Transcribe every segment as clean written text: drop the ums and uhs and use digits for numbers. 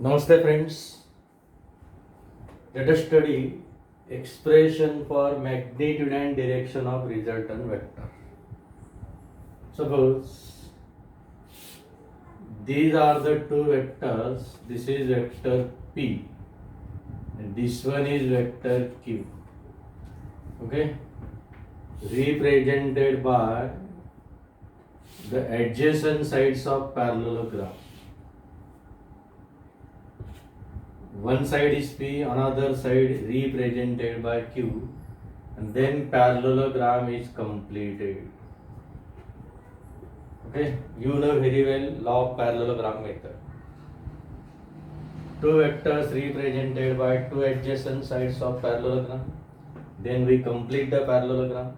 Namaste friends, let us study expression for magnitude and direction of resultant vector. Suppose these are the two vectors, this is vector P and this one is vector Q, okay, represented by the adjacent sides of parallelogram. One side is P, another side represented by Q, and then parallelogram is completed. Okay, you know very well law of parallelogram method. Two vectors represented by two adjacent sides of parallelogram. Then we complete the parallelogram.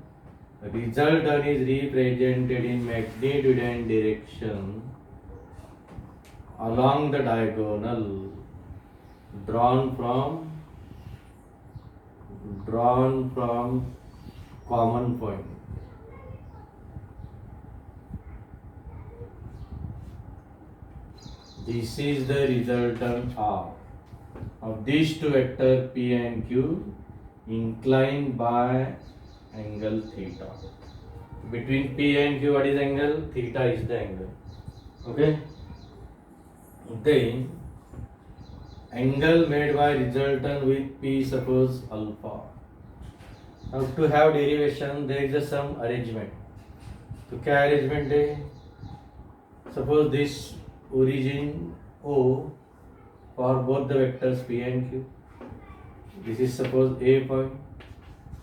The resultant is represented in magnitude and direction along the diagonal drawn from common point. This is the resultant R of these two vectors P and Q inclined by angle theta. Between P and Q, what is angle? Theta is the angle. Okay. Then angle made by resultant with P, suppose alpha. Now to have derivation, there is some arrangement. तो क्या arrangement है? Suppose this origin O for both the vectors P and Q. This is suppose A point.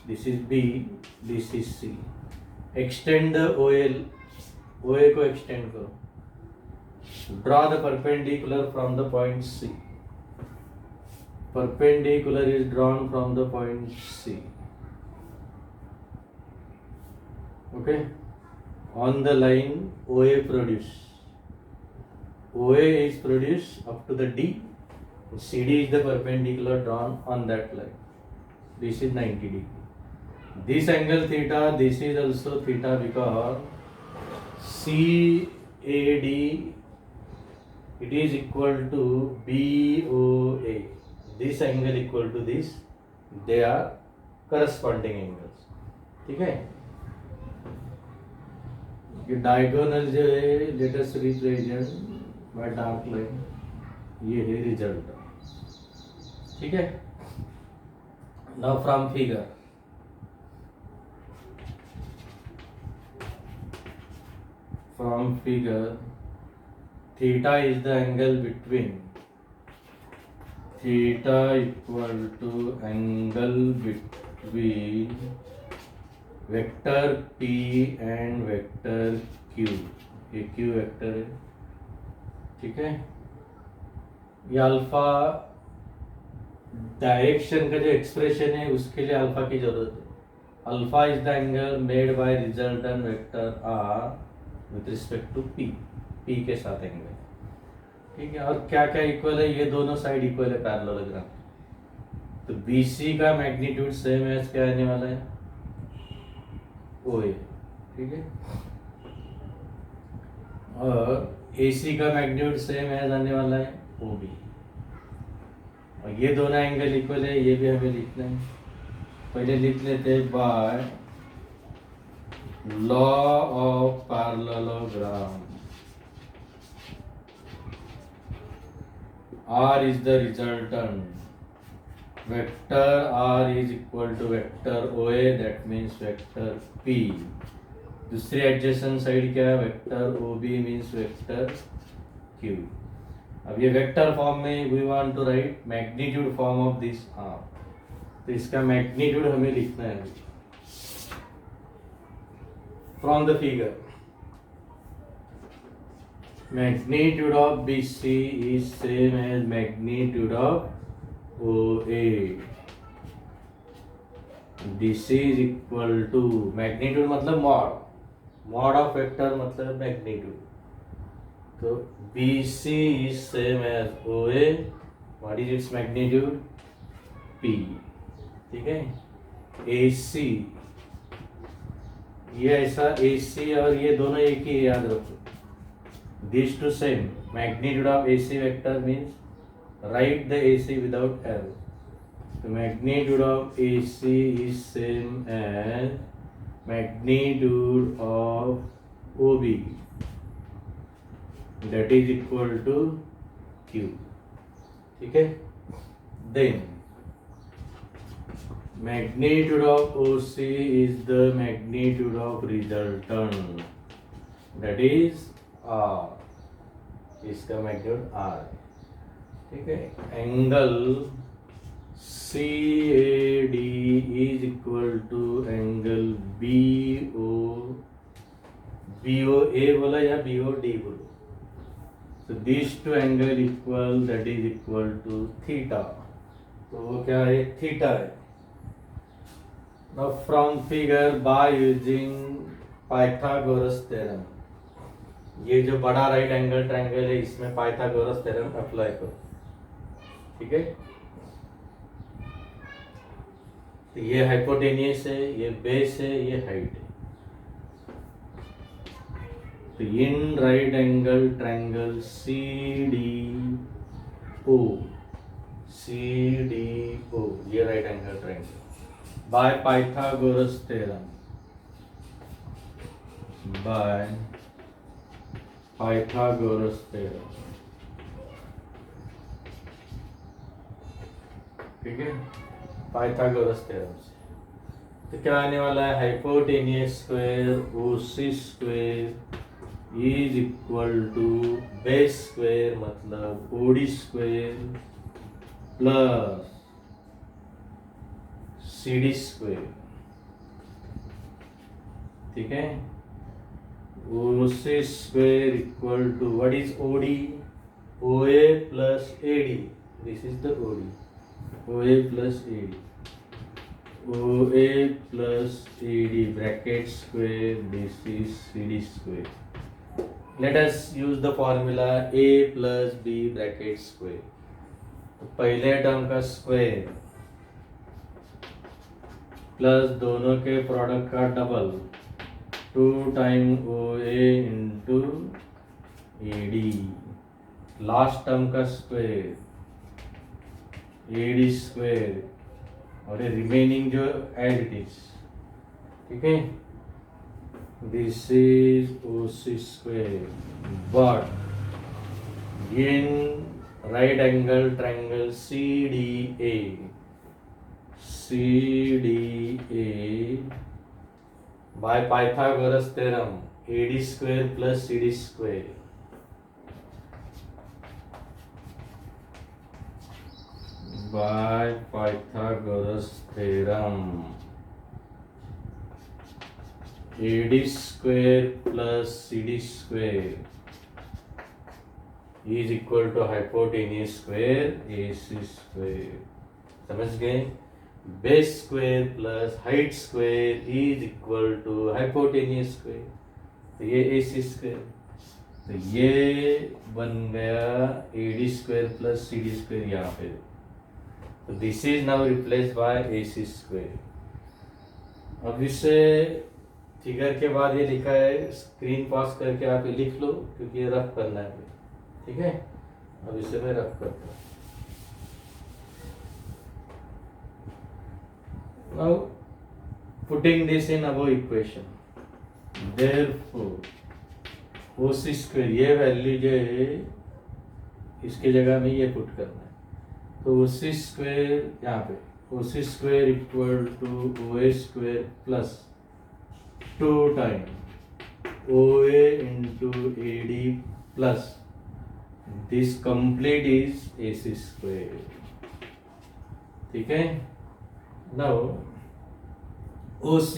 This is B. This is C. Extend the OA को extend करो. Draw the perpendicular from the point C. Perpendicular is drawn from the point C. Okay, on the line OA produced. OA is produced up to the D. CD is the perpendicular drawn on that line. This is 90 degree. This angle theta, this is also theta because CAD it is equal to BOA. This angle equal to this, they are corresponding angles. ठीक है, ये diagonal जो है let us represent by dark line, ये है result. ठीक है. Now from figure, theta is the angle between, theta equal to angle between vector P and vector Q. ये Q वेक्टर है. ठीक है. ये अल्फा डायरेक्शन का जो एक्सप्रेशन है उसके लिए अल्फा की जरूरत है. Alpha is the angle made by resultant vector R with respect to P. P के साथ एंगल. ठीक है. और क्या क्या इक्वल है? ये दोनों साइड इक्वल है पैरेललोग्राम. तो BC का मैग्नीट्यूड सेम है, क्या आने वाला है? OA. ठीक है. और AC का मैग्नीट्यूड सेम है, आने वाला है OB. और ये दोनों एंगल इक्वल है, ये भी हमें लिखना है. पहले लिख लेते हैं by law of parallelogram. R is the resultant. Vector R is equal to vector OA, that means vector P. दूसरी एडजेसेंट साइड क्या है? Vector OB means vector Q. अब ये वेक्टर फॉर्म में we want to write magnitude form of this R. तो इसका magnitude हमें लिखना है from the figure. Magnitude of BC is same as magnitude of OA. This is equal to magnitude मतलब mod, mod of vector मतलब magnitude. तो BC is same as OA. What is its magnitude? P. ठीक है. AC ये ऐसा AC और ये दोनों एक ही, याद रखो. These two same. Magnitude of AC vector means write the AC without arrow. The magnitude of AC is same as magnitude of OB, that is equal to Q. ठीक है. Then magnitude of OC is the magnitude of resultant, that is R. इसका magnitude R. ठीक है. Angle CAD is equal to angle BOA बोला या BOD बोलो. So these two angle equal, that is equal to theta. तो वो क्या है? थीटा है. Now from figure, by using Pythagoras theorem, ये जो बड़ा राइट एंगल ट्रायंगल है इसमें पाइथागोरस थ्योरम अप्लाई करो. ठीक है. तो ये हाइपोटेनियस है, ये बेस है, ये हाइट है. तो in right angle triangle CDO, ये right angle triangle by Pythagoras theorem, by Pythagoras theorem. ठीक है. पाइथागोरस थ्योरम से तो क्या आने वाला है? Hypotenuse square OC square is equal to base square मतलब OD square plus CD square. ठीक है. OC square equal to what is OD? OA plus AD. This is the OD. OA plus AD. OA plus AD bracket square. This is CD square. Let us use the formula A plus B bracket square. तो पहले term का square plus दोनों के product का double 2 time OA into AD. Last term का square AD square और ये remaining जो एज इट इज. ठीक है. This is OC square but in right angle triangle CDA by Pythagoras theorem AD square plus CD square. By Pythagoras theorem, AD square plus CD square is equal to hypotenuse square AC square. समझ गए? Base square plus height square is equal to hypotenuse square. तो ये AC square. तो ये बन गया AD square plus CD square यहाँ पे. तो this is now replace by AC square. अब इसे फिगर के बाद ये लिखा है, स्क्रीन पास करके आप ये लिख लो क्योंकि ये रफ करना है. ठीक है. अब इसे मैं रफ करता हूँ. Now putting this in above equation, therefore OC square ये वैल्यू जो है इसके जगह में ये पुट करना है. तो OC स्क्वायर यहाँ पे OC square equal to OA square plus 2 time OA into AD plus this complete is AC square. ठीक है. नाउ OC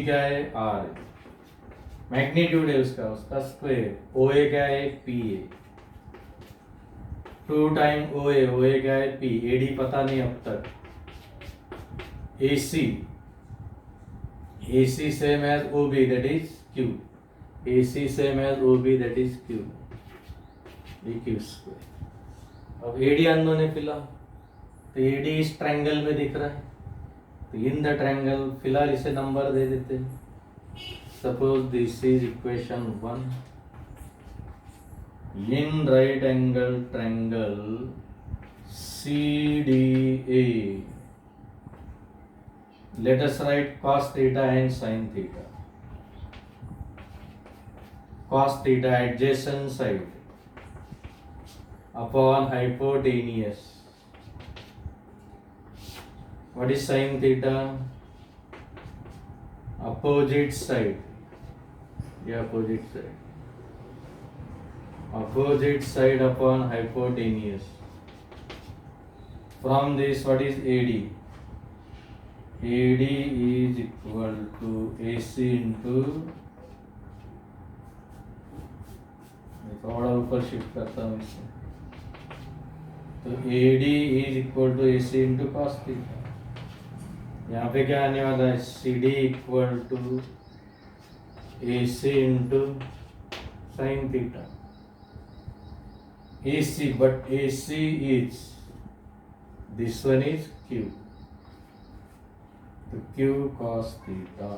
क्या है? R. मैग्नीट्यूड है उसका स्क्वायर. OA क्या है? P है. 2 टाइम OA क्या है? P. AD पता नहीं अब तक. AC same as OB, that is Q. AC same as OB, that is Q. Q square. अब AD अननोन है फिलहाल, तो AD इस ट्रायंगल में दिख रहा है. तो इन द ट्रायंगल फिलहाल इसे नंबर दे देते हैं. Suppose this is equation 1. In right angle triangle CDA. Let us write cos theta and sin theta. Cos theta adjacent side upon hypotenuse. What is sin theta? Opposite side. Yeah, opposite side. Opposite side upon hypotenuse. From this, what is AD? AD is equal to AC into, थोड़ा ऊपर shift करता हूँ इसे, तो AD is equal to AC into cos theta. यहाँ पे क्या आने वाला है? CD equal to AC into sine theta. AC, but AC is, this one is Q. तो Q cos थीटा.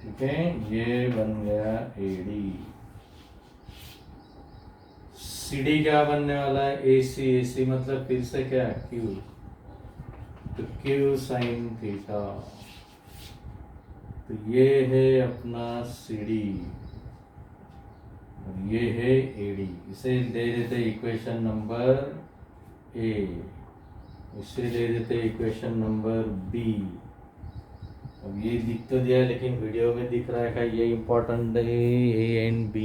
ठीक है, ये बन गया AD. CD क्या बनने वाला है? AC. AC मतलब फिर से क्या है? Q. तो Q साइन थीटा. तो ये है अपना CD और ये है AD. इसे दे देते इक्वेशन नंबर A. इसे दे देते इक्वेशन नंबर B. अब ये दिख तो दिया है लेकिन वीडियो में दिख रहा है क्या? ये इम्पोर्टेंट है. A एंड B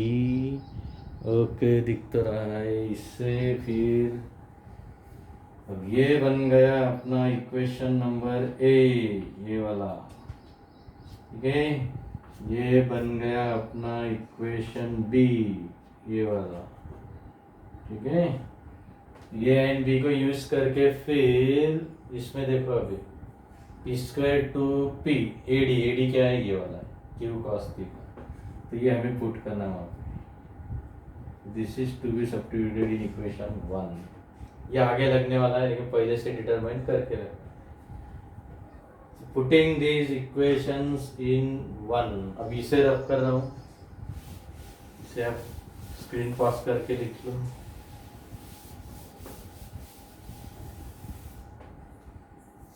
ओके दिख तो रहा है. इससे फिर अब ये बन गया अपना इक्वेशन नंबर A, ये वाला. ठीक है, ये बन गया अपना इक्वेशन B, ये वाला. ठीक है, ये एंड बी को यूज करके फिर इसमें देखो अभी P square two P AD. AD क्या है? ये वाला क्यू कॉस थीटा. तो ये हमें पुट करना है. This is to be substituted in equation 1. ये आगे लगने वाला है लेकिन पहले से डिटरमाइन करके रखना. पुटिंग दीज इक्वेशंस इन 1. अब इसे रब कर रहा हूँ, इसे आप स्क्रीन पास करके लिख लो.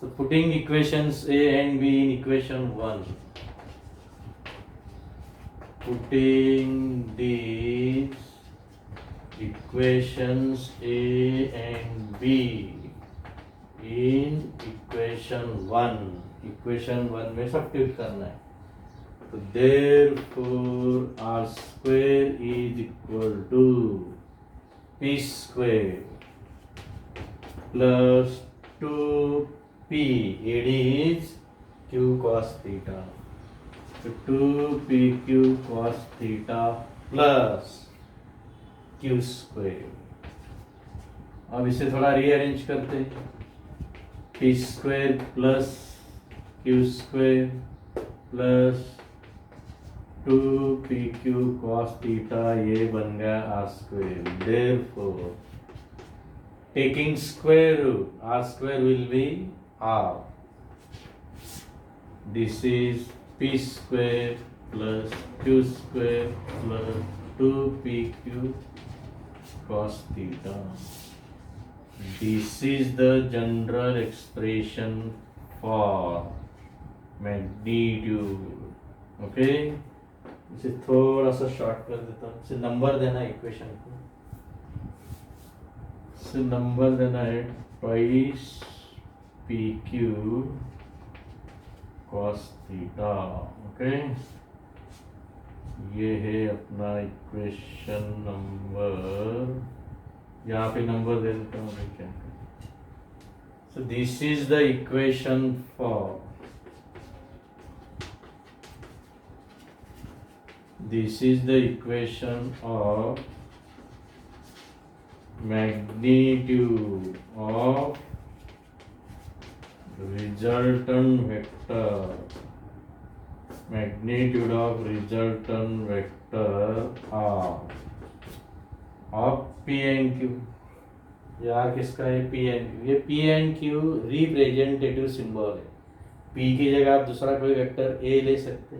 So putting equations A and B in equation 1. Putting these equations A and B in equation 1. Equation 1 में सब्स्टिट्यूट करना है. तो therefore R square is equal to P square plus 2P. AD is Q cos theta. So 2PQ cos theta plus Q square. अब इसे थोड़ा rearrange करते हैं. P square plus Q square plus 2PQ cos theta, ये बन गया R square. Therefore taking square root, R square will be R. This is P square plus Q square plus 2PQ cos theta. This is the general expression for magnitude. Okay, इसे थोड़ा सा short कर देता हूँ. इसे number देना है equation को. इसे नंबर देना है twice PQ cos theta. Okay, ये है अपना इक्वेशन नंबर. यहाँ पे नंबर दे देता हूँ मैं क्या. So this is the equation for, this is the equation of magnitude of resultant vector. Magnitude of resultant vector R of P and Q. ये R किसका है? P and Q. ये P and Q representative symbol है. P की जगह आप दूसरा कोई वेक्टर A ले सकते,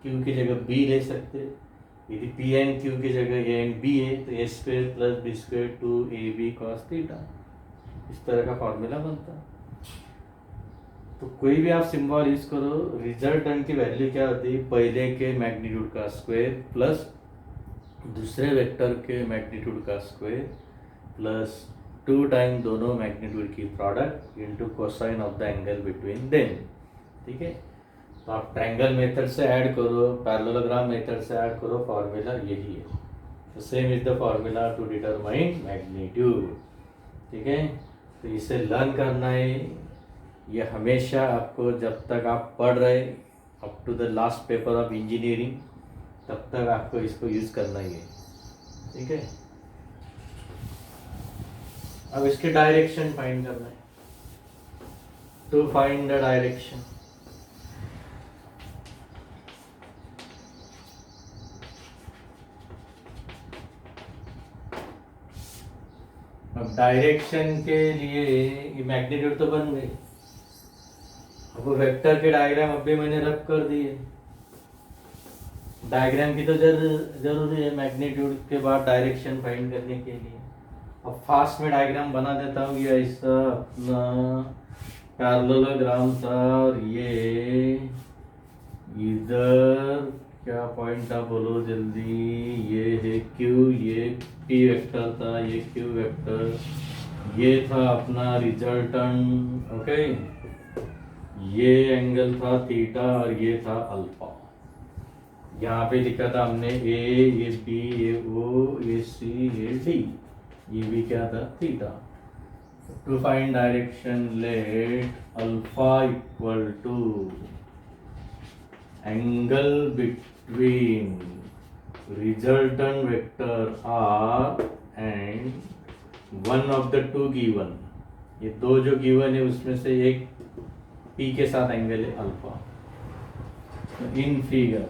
Q की जगह B ले सकते. यदि पी एंड क्यू की जगह ए एंड बी है तो A square plus B square two A B cos theta, इस तरह का फॉर्मूला बनता है। तो कोई भी आप सिंबल यूज करो, रिजल्टेंट की वैल्यू क्या होती है, पहले के मैग्नीट्यूड का स्क्वायर प्लस दूसरे वेक्टर के मैग्नीट्यूड का स्क्वायर प्लस 2 टाइम दोनों मैग्नीट्यूड की product into cosine of the angle between them. ठीक है, तो आप ट्रायंगल मेथड से ऐड करो, पैरेललोग्राम मेथड से ऐड करो, फॉर्मूला यही है। तो same is the formula to determine magnitude. ठीक है, तो इसे लर्न करना है, ये हमेशा आपको जब तक आप पढ़ रहे up to the last paper of engineering तब तक आपको इसको यूज करना ही है। ठीक है, अब इसके डायरेक्शन फाइंड करना है। टू फाइंड द डायरेक्शन, अब डायरेक्शन के लिए ये मैग्नीट्यूड तो बन गई, अब वेक्टर के डायग्राम अभी मैंने रब कर दिए। डायग्राम की तो जरूरी है मैग्नीट्यूड के बाद डायरेक्शन फाइंड करने के लिए। अब फास्ट में डायग्राम बना देता हूँ, ये ऐसा अपना पैरेललोग्राम था और ये इधर क्या पॉइंट था बोलो जल्दी, ये है क्यू, ये पी वेक्टर था, ये क्यू वेक्टर, ये था अपना रिजल्टेंट। ओके, ये एंगल था थीटा और ये था अल्फा। यहाँ पे लिखा था हमने ए, ये बी, ये ओ, ये सी, ये डी, ये भी क्या था theta. To find direction let alpha equal to angle between resultant vector R and one of the two given. ये दो जो गिवन है उसमें से एक पी के साथ एंगल है alpha. In figure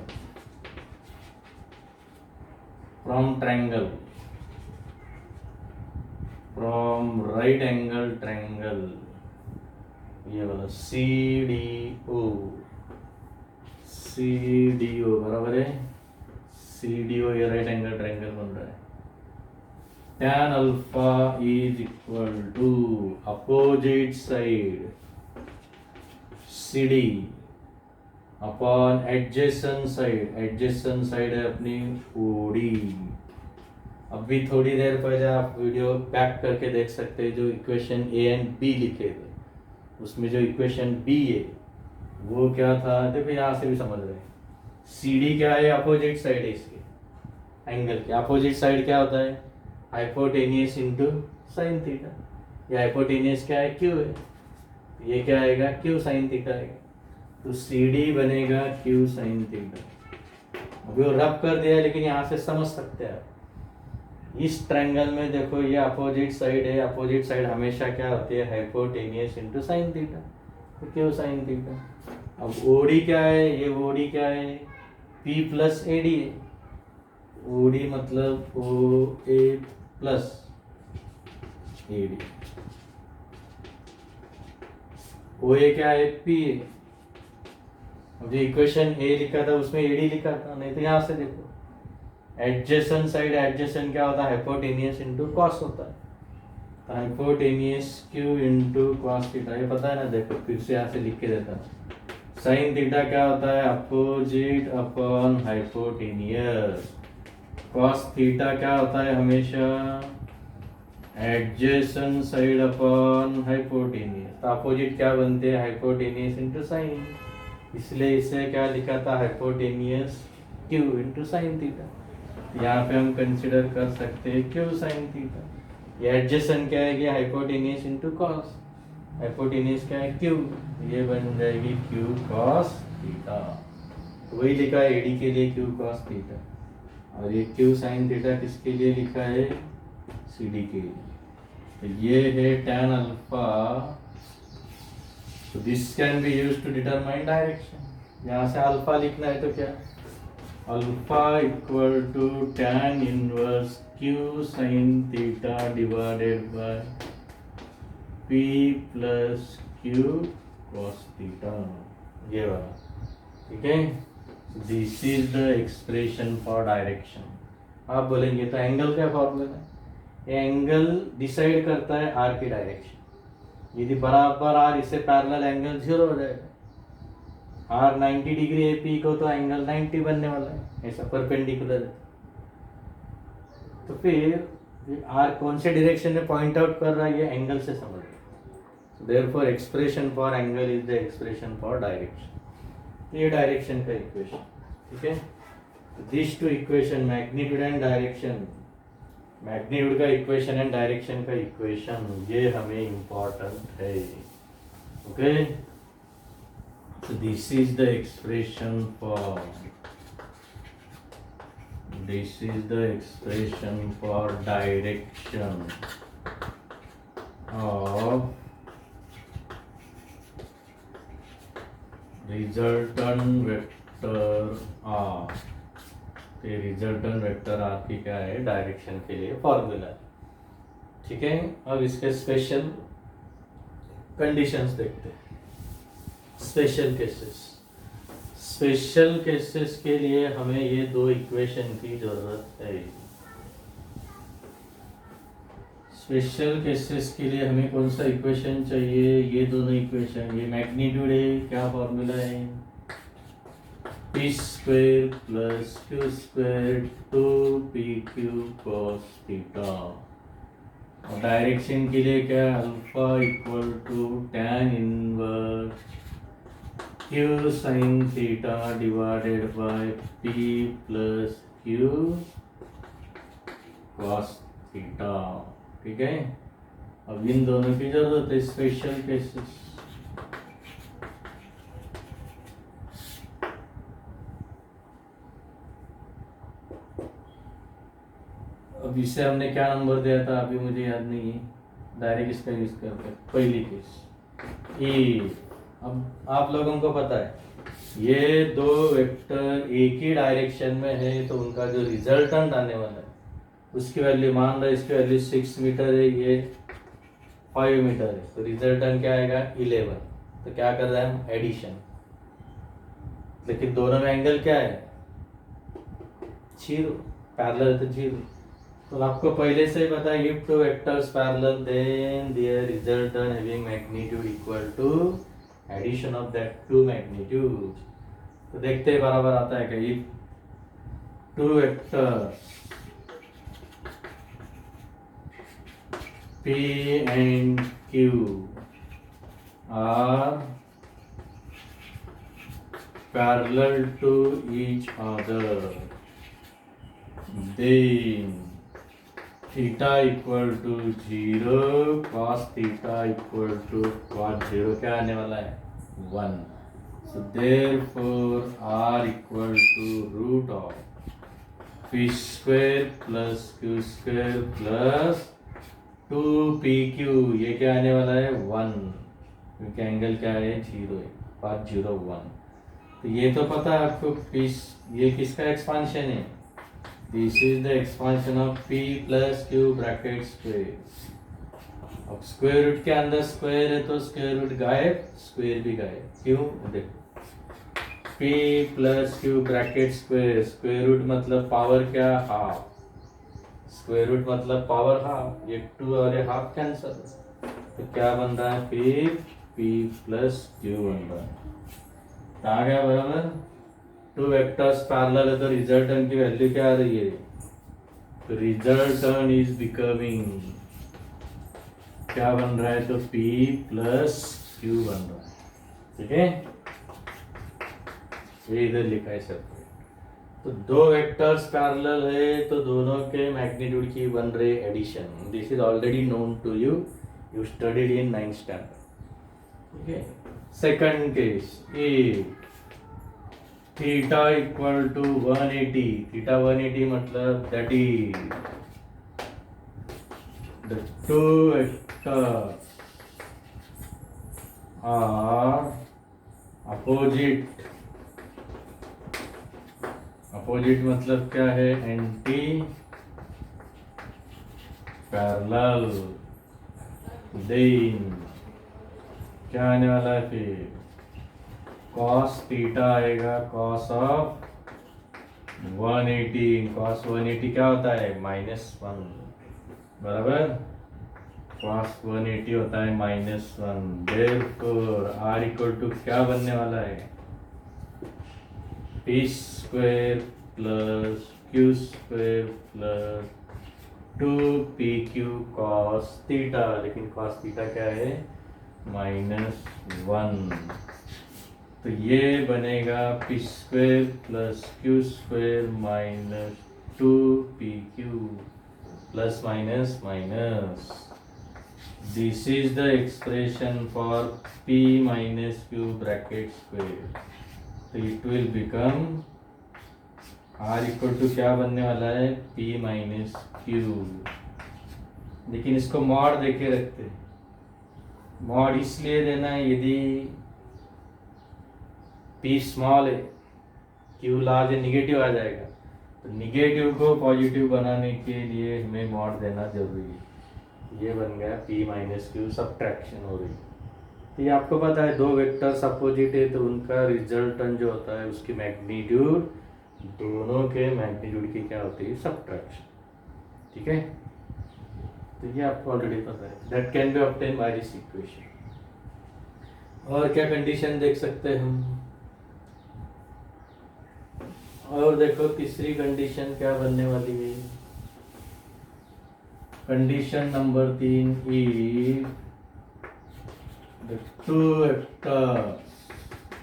from triangle, from right angle triangle, ये वाला C D O, C D O बराबर है, सी डी ओ ये राइट एंगल ट्रायंगल बन रहा है। tan alpha is equal to opposite side C D upon adjacent side, adjacent side है अपनी ओडी। अभी थोड़ी देर पहले आप वीडियो बैक करके देख सकते हैं, जो इक्वेशन ए एंड बी लिखे थे उसमें जो इक्वेशन बी है वो क्या था, देखो यहाँ से भी समझ रहे हैं। सी डी क्या है, अपोजिट साइड है इसके एंगल के। अपोजिट साइड क्या होता है, हाइपोटेनियस इंटू साइन थीटा। ये हाइपोटेनियस क्या है, क्यू है, ये क्या आएगा, क्यू साइन थीटा आएगा। तो सी डी बनेगा क्यू साइन थीटा। अभी वो रब कर दिया है लेकिन यहाँ से समझ सकते हैं आप। इस ट्रायंगल में देखो ये अपोजिट साइड है, अपोजिट साइड हमेशा क्या होती है, हाइपोटेनियस इंटू साइन थीटा, तो क्यू साइन थीटा। अब ओडी क्या है, ये ओडी क्या है, पी प्लस ए डी है। ओडी मतलब ओ ए प्लस ए डी, ओ ए क्या है, पी है। अब जो इक्वेशन ए लिखा था उसमें एडी लिखा था, नहीं तो यहाँ से देखो एडजेसेंट साइड, एडजेसेंट क्या होता है, हाइपोटेनियस इंटू कॉस होता है। तो hypotenuse Q into cos theta, ये पता है ना, देखो फिर से यहाँ से लिख के देता हूँ। साइन थीटा क्या होता है, opposite upon hypotenuse. Cos theta क्या होता है हमेशा, एडजेसेंट साइड अपॉन हाइपोटेनियस। तो अपोजिट क्या बनते हैं, हाइपोटेनियस इंटू साइन, इसलिए इसे क्या लिखा था, hypotenuse Q into sine theta. यहाँ पे हम कंसिडर कर सकते हैं क्यू साइन थीटा। ये एडजेसेंट क्या है, हाइपोटेनियस इंटू कॉस, हाइपोटेनियस क्या है क्यू, ये बन जाएगी क्यू कॉस थीटा। वही लिखा है एडी के लिए क्यू कॉस थीटा, और ये क्यू साइन थीटा किसके लिए लिखा है, सी डी के लिए। तो ये है tan अल्फा, तो this can be used to determine direction. यहाँ से अल्फा लिखना है तो क्या, alpha equal to tan inverse Q sine theta divided by p plus Q cos theta, ये वाला। ठीक है, this is the expression for direction. आप बोलेंगे तो एंगल क्या फॉर्मूला है? एंगल डिसाइड करता है आर की डायरेक्शन। यदि बराबर आर इससे पैरेलल एंगल 0 हो जाएगा। आर 90 डिग्री है पी को, तो एंगल 90 बनने वाला है, ऐसा परपेंडिकुलर है। तो फिर आर कौन से डायरेक्शन में पॉइंट आउट कर रहा है ये एंगल से समझ लो। Therefore expression for angle is the expression for direction. ये डायरेक्शन का इक्वेशन, ठीक है। This two equation, magnitude and direction, magnitude का इक्वेशन एंड डायरेक्शन का इक्वेशन, ये हमें इम्पोर्टेंट है। Okay, so this is the expression for direction of resultant vector r। ये रिजल्टेंट वेक्टर r की क्या है? डायरेक्शन के लिए फॉर्मूला, ठीक है। अब इसके स्पेशल कंडीशंस देखते हैं। स्पेशल केसेस के लिए हमें ये दो इक्वेशन की जरूरत है। स्पेशल केसेस के लिए हमें कौन सा इक्वेशन चाहिए? ये दोनों इक्वेशन। ये मैग्नीट्यूड है, क्या फॉर्मूला है? P square plus Q square 2pq cos theta. और डायरेक्शन के लिए क्या? Alpha equal to tan inverse q sin theta divided by p plus q cos theta, ठीक है। अब इन दोनों की जरूरत है स्पेशल केसेस। अब इसे हमने क्या नंबर दिया था अभी मुझे याद नहीं है, डायरेक्ट इसका यूज करते हैं। पहली केस ए। अब आप लोगों को पता है ये दो वेक्टर एक ही डायरेक्शन में है, तो उनका जो रिजल्टेंट आने वाला है उसकी वैल्यू, मान लो इसकी वैल्यू 6 मीटर है, ये 5 मीटर है, तो रिजल्टेंट क्या आएगा? 11। तो क्या कर रहे हैं हम? एडिशन। लेकिन दोनों में एंगल क्या है? 0, पैरेलल तो 0। तो आपको पहले से ही पता है if two vectors parallel then their resultant having magnitude equal to addition of that two magnitude. तो देखते हैं बराबर आता है क्या? If two vectors P and Q are parallel to each other, then theta equal to 0, cos theta equal to cos 0 क्या आने वाला है? 1। So therefore R equal to root of P square plus Q square plus 2pq, ये क्या आने वाला है? 1, क्योंकि एंगल क्या है? 0 है, 501। तो ये तो पता है आपको ये किसका एक्सपांशन है? This is the expansion of p plus Q bracket square. अब स्क्वायर रूट के अंदर स्क्वायर है तो स्क्वायर रूट गायब, स्क्वायर भी गायब। क्यों? देखो p plus Q bracket square, square root मतलब पावर क्या? हाफ। स्क्वायर रूट मतलब पावर हाफ, ये 2 और ये हाफ कैंसल, तो क्या बन रहा है? फिर p प्लस क्यू बन रहा है। आ गया बराबर? टू वेक्टर्स पैरेलल है तो रिजल्टेंट की वैल्यू क्या आ रही है? तो रिजल्टेंट इज बिकमिंग क्या बन रहा है? तो p प्लस क्यू बन रहा है, ठीक है। ये इधर लिखा है सब। तो दो वेक्टर्स पैरेलल है तो दोनों के मैग्नीट्यूड की बन रही addition. This is already known to you, you studied in 9th standard, ठीक है। Second case A, theta equal to 180। Theta 180 मतलब that is the two vectors are opposite. Opposite मतलब क्या है? Anti parallel. देन क्या आने वाला है? फिर कॉस थीटा आएगा कॉस ऑफ 180। कॉस 180 क्या होता है -1, बराबर। कॉस 180 होता है -1। देयरफॉर आर इक्वल टू क्या बनने वाला है, P square plus Q square plus 2pq cos theta. लेकिन कॉस थीटा क्या है -1। तो ये बनेगा P square plus Q square -2pq plus minus minus. This is the expression for p minus q bracket square. तो it will become r equal to क्या बनने वाला है p माइनस क्यू। लेकिन इसको मॉड देके रखते, मॉड इसलिए देना है यदि p स्मॉल है q लार्ज है निगेटिव आ जाएगा, तो निगेटिव को पॉजिटिव बनाने के लिए हमें मॉड देना जरूरी है। ये बन गया p माइनस क्यू, सब्ट्रैक्शन हो रही। तो ये आपको पता है दो वेक्टर्स अपोजिट है तो उनका रिजल्टेंट जो होता है उसकी मैग्नीट्यूड, दोनों के मैग्नीट्यूड की क्या होती है सब्ट्रैक्शन। ठीक है, तो ये आपको ऑलरेडी पता है। That can be obtain by this equation. और क्या कंडीशन देख सकते हैं हम, और देखो तीसरी कंडीशन क्या बनने वाली है। Condition number 3 is the two vectors,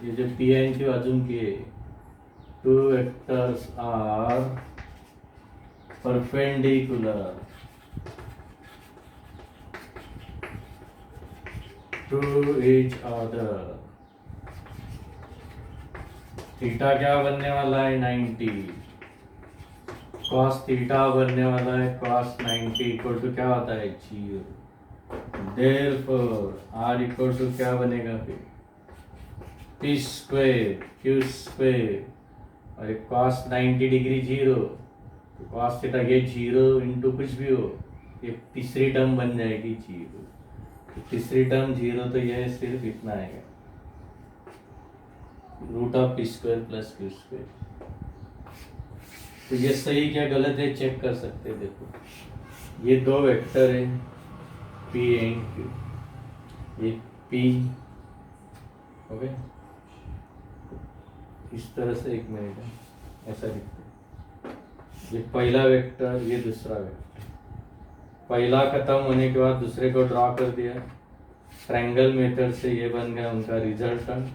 ये जो पी एन क्यू अजूम किए, two vectors are perpendicular to each other। थीटा क्या बनने वाला है 90, कॉस थीटा बनने वाला है कॉस 90 इक्वल टू क्या होता है 0। देयरफॉर आर इक्वल टू क्या बनेगा फिर पी स्क्वायर क्यू स्क्वायर, और कॉस 90 डिग्री 0, तो कॉस थीटा ये 0 इंटू कुछ भी हो, ये तीसरी टर्म बन जाएगी 0। तो तीसरी टर्म 0, तो यह सिर्फ इतना आएगा root of P square plus Q square. तो ये सही क्या गलत है चेक कर सकते हैं। देखो ये दो वेक्टर है पी एंड क्यू, ये पी ओके इस तरह से, एक मिनट है ऐसा दिखता है, ये पहला वेक्टर ये दूसरा वेक्टर, पहला खत्म होने के बाद दूसरे को ड्रॉ कर दिया ट्रायंगल मेथड से, ये बन गया उनका रिजल्टेंट।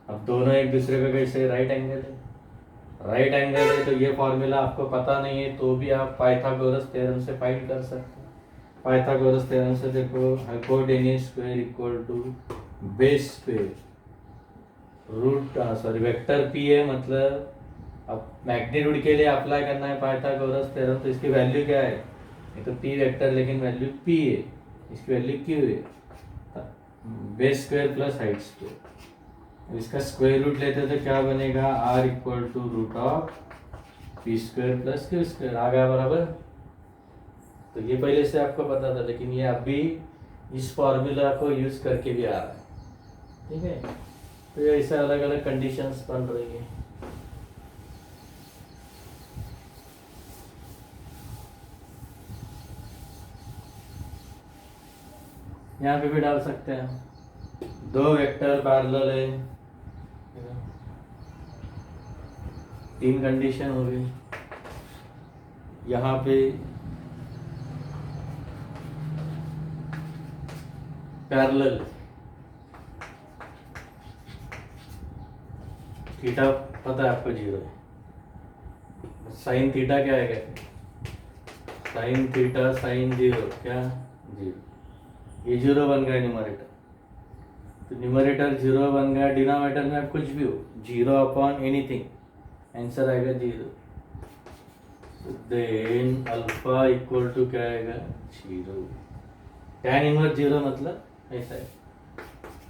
अब दोनों एक दूसरे का कैसे राइट एंगल है, राइट एंगल है तो ये फॉर्मूला आपको पता नहीं है तो भी आप पाइथागोरस थ्योरम से फाइंड कर सकते हैं। पाइथागोरस थ्योरम से देखो hypotenuse square equal to base square root sorry vector P है, मतलब अब मैग्नीट्यूड के लिए अप्लाई करना है पाइथागोरस थ्योरम, तो इसकी वैल्यू क्या है, ये तो पी वेक्टर लेकिन वैल्यू पी है, इसकी वैल्यू क्यू है, base square plus height square. इसका स्क्वायर रूट लेते तो क्या बनेगा R equal to root of P square plus Q square, आ गया बराबर। तो ये पहले से आपको पता था लेकिन ये अभी इस फॉर्मूला को यूज करके भी आ रहा है। ठीक है, तो ये ऐसे अलग अलग कंडीशंस बन रही है। यहाँ पे भी डाल सकते हैं दो वेक्टर पैरेलल है, तीन कंडीशन हो गई। यहाँ पे पैरेलल थीटा पता है आपको 0 है, साइन थीटा क्या है, साइन थीटा साइन 0 क्या 0, ये 0 बन गया न्यूमरेटर, तो न्यूमरेटर 0 बन गया, डिनोमिनेटर में आप कुछ भी हो 0 अपॉन एनीथिंग, आंसर आएगा 0। देन अल्फा इक्वल टू क्या आएगा 0, tan इनवर्स 0 मतलब ऐसा है,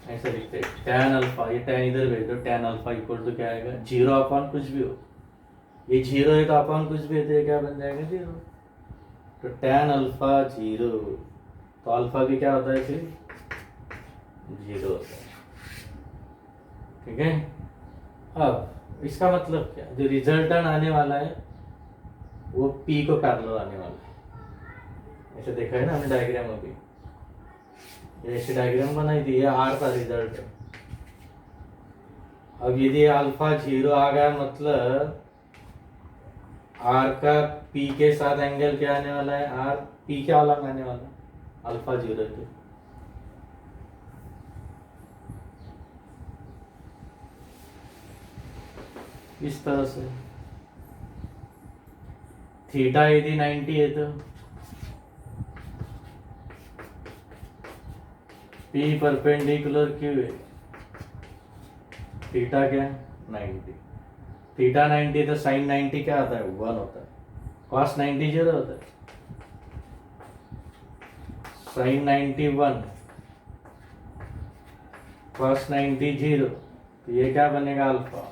ऐसा लिखते हैं tan अल्फा, ये tan इधर भेज दो, tan अल्फा इक्वल टू क्या आएगा 0 अपॉन कुछ भी हो, ये 0 है तो अपॉन कुछ भी है तो क्या बन जाएगा 0, तो tan अल्फा 0, तो अल्फा भी क्या होता है फिर 0 होता है। ठीक है। अब इसका मतलब क्या, जो रिजल्टेंट आने वाला है वो P को पैरेलल आने वाला है। ऐसे देखा है ना हमने डायग्राम अभी, ऐसे डायग्राम बनाई थी, ये R का रिजल्ट है। अब यदि अल्फा 0 आ गया मतलब R का P के साथ एंगल क्या आने वाला है, R P क्या अलग आने वाला है, अल्फा 0 तो इस तरह से। थीटा यदि 90 है तो P परपेंडिकुलर क्यों है, थीटा क्या 90, थीटा 90 तो साइन 90 क्या आता है 1 होता है, कॉस 90 0 होता है, साइन 90 1, कॉस 90 0, तो ये क्या बनेगा अल्फा,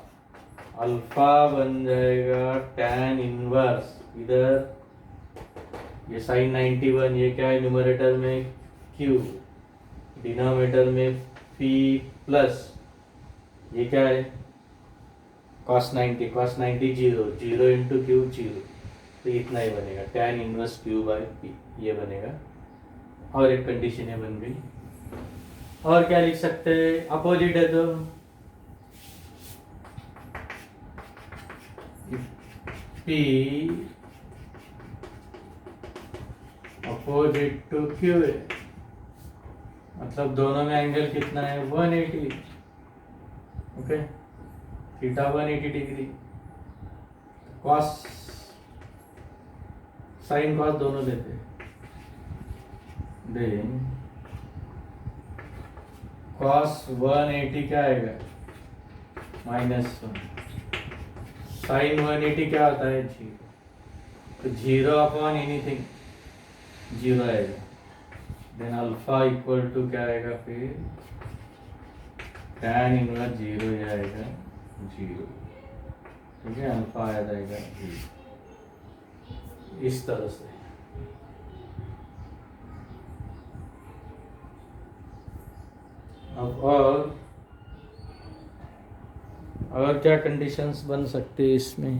अल्फा बन जाएगा tan इनवर्स, इधर ये साइन 91, ये क्या है न्यूमरेटर में Q, डिनोमिनेटर में P प्लस ये क्या है cos 90, cos 90 0, 0 इंटू Q 0, तो इतना ही बनेगा tan inverse Q by P, ये बनेगा। और एक कंडीशन ये बन गई। और क्या लिख सकते हैं, अपोजिट है तो P अपोजिट टू Q है, मतलब दोनों में एंगल कितना है 180, okay, theta 180 degree, cos sine cos दोनों लेते हैं, देन कॉस 180 क्या आएगा -1, साइन 180 क्या होता है 0, तो 0 अपॉन एनीथिंग 0 आएगा, देन अल्फा इक्वल टू क्या आएगा फिर tan इनवर्स 0 ये आएगा 0, ठीक है, अल्फा आ जाएगा 0, इस तरह से। अब और क्या कंडीशंस बन सकते हैं इसमें,